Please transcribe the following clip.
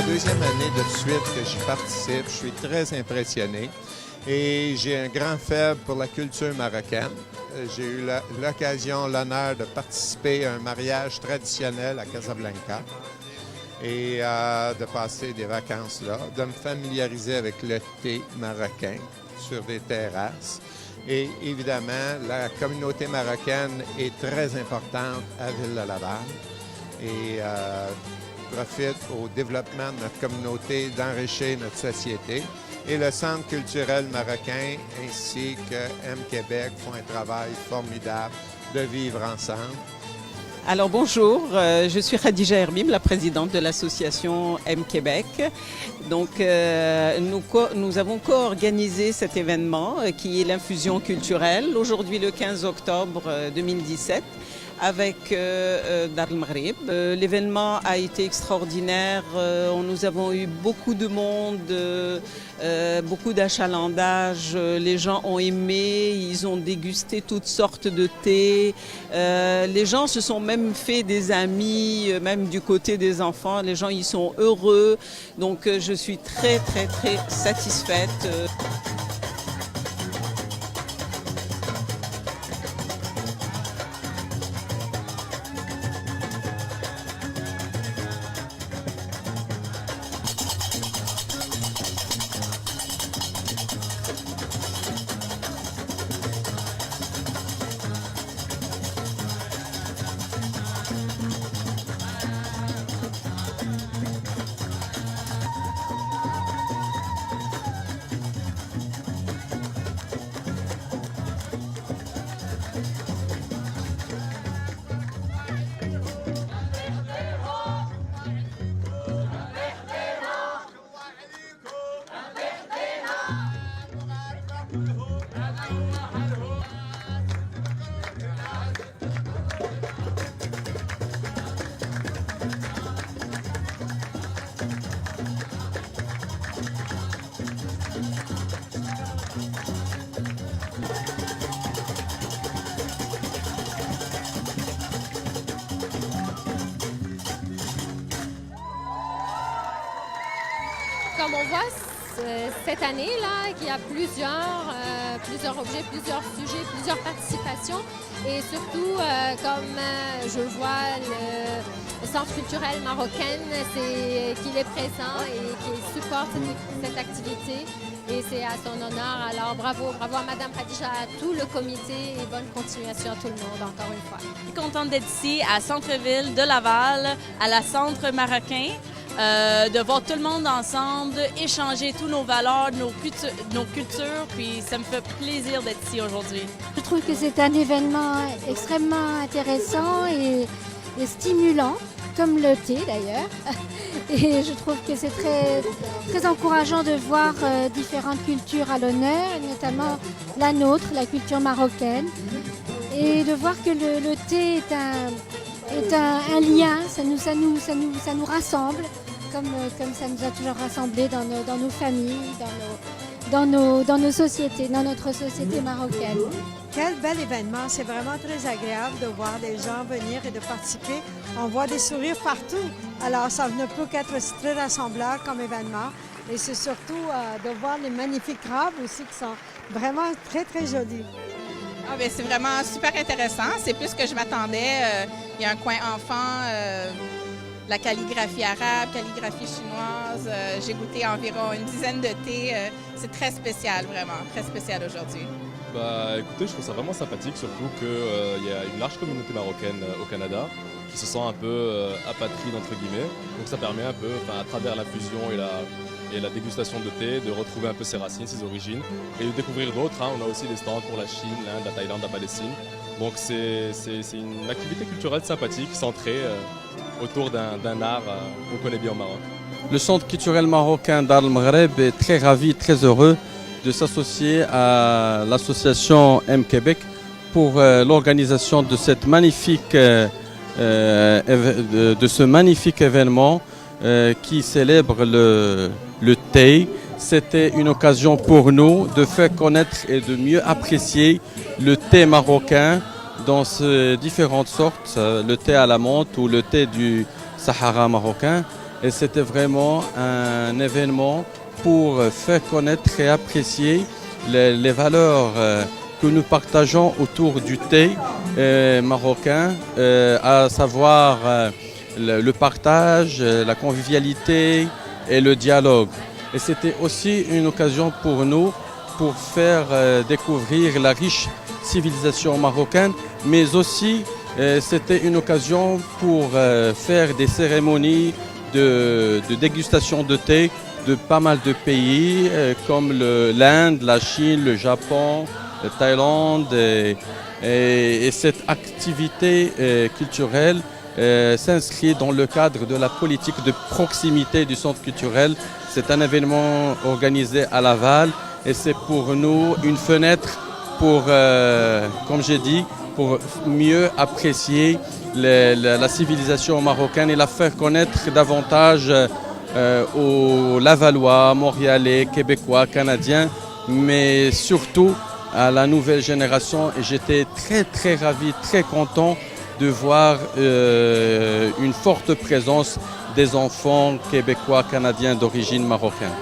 deuxième année de suite que j'y participe. Je suis très impressionné et j'ai un grand faible pour la culture marocaine. J'ai eu l'occasion, l'honneur de participer à un mariage traditionnel à Casablanca et de passer des vacances là, de me familiariser avec le thé marocain sur des terrasses. Et évidemment, la communauté marocaine est très importante à Ville-de-Laval et profite au développement de notre communauté, d'enrichir notre société. Et le Centre culturel marocain ainsi que M-Québec font un travail formidable de vivre ensemble. Alors bonjour, je suis Khadija Herbim, la présidente de l'association M-Québec. Donc nous avons co-organisé cet événement qui est l'infusion culturelle, aujourd'hui le 15 octobre 2017. Avec Dar el-Maghrib. L'événement a été extraordinaire. Nous avons eu beaucoup de monde, beaucoup d'achalandage. Les gens ont aimé, ils ont dégusté toutes sortes de thé. Les gens se sont même fait des amis, même du côté des enfants. Les gens, ils sont heureux. Donc je suis très, très, très satisfaite. Comme on voit cette année-là, qu'il y a plusieurs objets, plusieurs sujets, plusieurs participations et surtout, comme je vois le Centre culturel marocain, qu'il est présent et qu'il supporte cette activité et c'est à son honneur. Alors bravo à Madame Khadija, à tout le comité et bonne continuation à tout le monde encore une fois. Je suis contente d'être ici à Centre-Ville de Laval, à la Centre marocain. De voir tout le monde ensemble, échanger tous nos valeurs, nos cultures, puis ça me fait plaisir d'être ici aujourd'hui. Je trouve que c'est un événement extrêmement intéressant et stimulant, comme le thé d'ailleurs. Et je trouve que c'est très, très encourageant de voir différentes cultures à l'honneur, notamment la nôtre, la culture marocaine, et de voir que le thé est un lien, ça nous rassemble. Comme ça nous a toujours rassemblés dans nos familles, dans nos sociétés, dans notre société marocaine. Quel bel événement, c'est vraiment très agréable de voir des gens venir et de participer. On voit des sourires partout, alors ça ne peut qu'être très rassemblant comme événement. Et c'est surtout de voir les magnifiques crabes aussi qui sont vraiment très très jolis. C'est vraiment super intéressant, c'est plus que je m'attendais. Il y a un coin enfant, la calligraphie arabe, calligraphie chinoise. J'ai goûté environ une dizaine de thés. C'est très spécial, vraiment, très spécial aujourd'hui. Écoutez, je trouve ça vraiment sympathique, surtout qu'il y a une large communauté marocaine au Canada qui se sent un peu apatride, entre guillemets. Donc ça permet un peu, à travers l'infusion et la dégustation de thé, de retrouver un peu ses racines, ses origines et de découvrir d'autres. On a aussi des stands pour la Chine, l'Inde, la Thaïlande, la Palestine. Donc c'est une activité culturelle sympathique, centrée autour d'un art qu'on connaît bien au Maroc. Le Centre culturel marocain Dar el-Maghrib est très ravi, très heureux de s'associer à l'association M-Québec pour l'organisation de ce magnifique événement qui célèbre le thé. C'était une occasion pour nous de faire connaître et de mieux apprécier le thé marocain dans ses différentes sortes, le thé à la menthe ou le thé du Sahara marocain. Et c'était vraiment un événement pour faire connaître et apprécier les valeurs que nous partageons autour du thé marocain, à savoir le partage, la convivialité et le dialogue. Et c'était aussi une occasion pour nous pour faire découvrir la riche civilisation marocaine, mais aussi c'était une occasion pour faire des cérémonies de dégustation de thé de pas mal de pays comme l'Inde, la Chine, le Japon, la Thaïlande. Et cette activité culturelle s'inscrit dans le cadre de la politique de proximité du centre culturel. C'est un événement organisé à Laval et c'est pour nous une fenêtre pour, comme j'ai dit, pour mieux apprécier la civilisation marocaine et la faire connaître davantage aux Lavallois, Montréalais, Québécois, Canadiens, mais surtout à la nouvelle génération. Et j'étais très ravi, très content de voir une forte présence des enfants québécois, canadiens d'origine marocaine.